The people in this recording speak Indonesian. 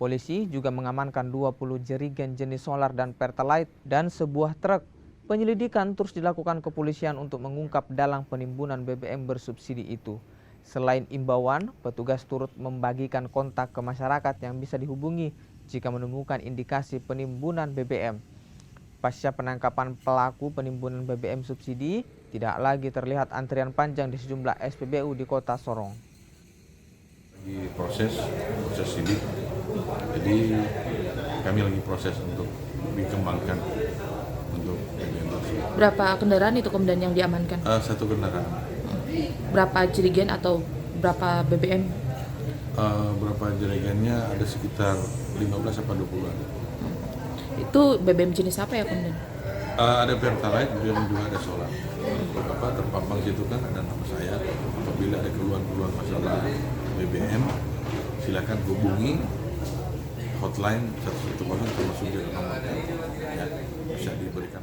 Polisi juga mengamankan 20 jerigen jenis solar dan pertalite dan sebuah truk. Penyelidikan terus dilakukan kepolisian untuk mengungkap dalang penimbunan BBM bersubsidi itu. Selain imbauan, petugas turut membagikan kontak ke masyarakat yang bisa dihubungi jika menemukan indikasi penimbunan BBM. Pasca penangkapan pelaku penimbunan BBM subsidi, tidak lagi terlihat antrian panjang di sejumlah SPBU di Kota Sorong. Lagi proses sidik, jadi kami lagi proses untuk dikembangkan untuk BBM tersebut. Berapa kendaraan itu kemudian yang diamankan? Satu kendaraan. Berapa jerigen atau berapa BBM? Berapa jerigennya ada sekitar 15 sampai 20-an. Itu BBM jenis apa ya kemudian? Ada pertalite, kemudian juga ada solar. Beberapa terpampang situ kan ada nama saya. Apabila ada keluhan-keluhan masalah BBM, silakan hubungi hotline 110 termasuk di nomor ya, bisa diberikan.